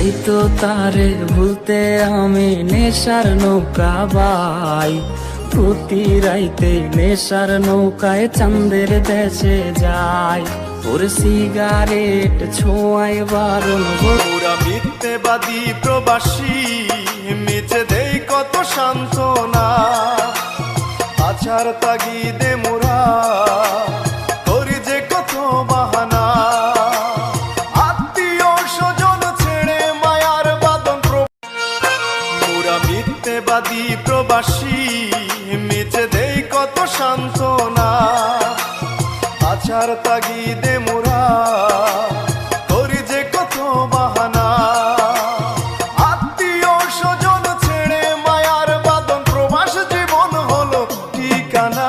চাই তো তারে ভুলতে আমি নেশার নৌকা বাই, প্রতি রাইতে নেশার নৌকায় চাঁদের দেশে যাই। ওর সিগারেট ছোঁয়ায় বারণ পুরা মিথ্যেবাদী প্রবাসী মিছে দেই কত সান্ত্বনা, আছার তাগিদে মোরা করি যে কত বাহানা। আত্মীয় স্বজন ছেড়ে মায়ার বাদন পুরা মিথ্যেবাদী প্রবাসী মিছে দেই কত সান্ত্বনা, আছার তাগিদে মোরা করি যে কত বাহানা। আত্মীয় স্বজন ছেড়ে মায়ার বাদন প্রবাস জীবন হলো ঠিকানা।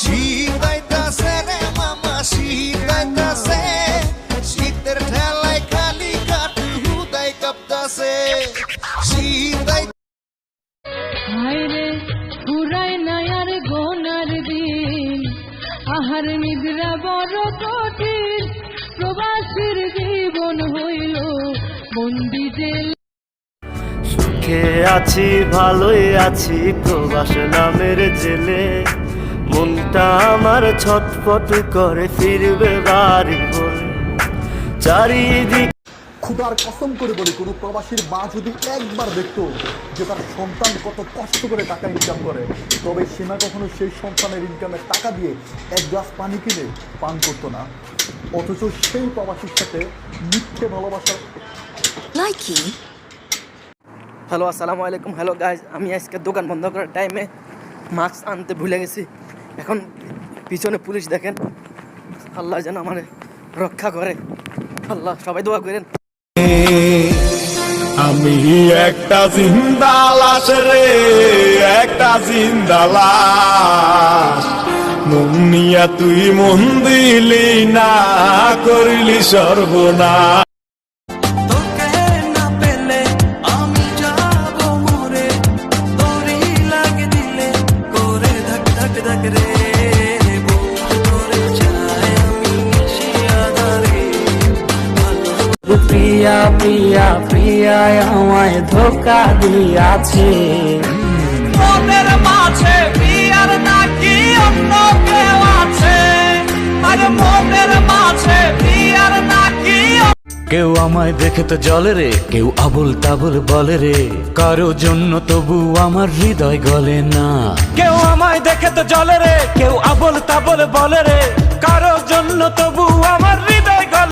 শীতাইতাছে রে মামা শীতাইতাছে, শীতের ঠেলায় খালি কাটু হুদাই কাঁপতাছে। শীতাই হায়রে পুরাই নায়ার গোনার দিন, আহার নিদ্রা বড় কঠিন, প্রবাসীর জীবন হইল বন্দি জেল। সুখে আছি ভালোই আছি প্রবাস নামের জেলে, মনটা আমার ছটফট করে ফিরবে বাড়ি বলে। চারিদিক খুদার কসম করে বলি, কোনো প্রবাসীর মা যদি একবার দেখতো যে তার সন্তান কত কষ্ট করে টাকা ইনকাম করে, তবে সে না কখনো সেই সন্তানের ইনকামের টাকা দিয়ে এক গ্লাস পানি কিনে পান করতো না। অথচ সেই প্রবাসীর সাথে মিথ্যে ভালোবাসা। হ্যালো আসসালামু আলাইকুম। হ্যালো গাইজ, আমি আজকে দোকান বন্ধ করার টাইমে মাস্ক আনতে ভুলে গেছি। এখন পিছনে পুলিশ দেখেন, আল্লাহ যেন আমার রক্ষা করে। আল্লাহ সবাই দোয়া করেন। আমি একটা জিন্দা লাশ রে, একটা জিন্দা লাশ। মন নিয়া তুই মন দিলি না, করলি সর্বনাশ। প্রিয়া প্রিয়া প্রিয়া আমায় ধোকা দিয়াছে। মনের মাঝে প্রিয়ার নাকি অন্য কেউ আছে, আর মনের মাঝে প্রিয়ার নাকি। কেউ আমায় দেখে তো জলে রে, কেউ আবল তাবল বলে রে, কারো জন্য তবু আমার হৃদয় গলে না। কেউ আমায় দেখে তো জলে রে, কেউ আবল তাবল বলে রে, কারো জন্য তবু আমার হৃদয় গলে।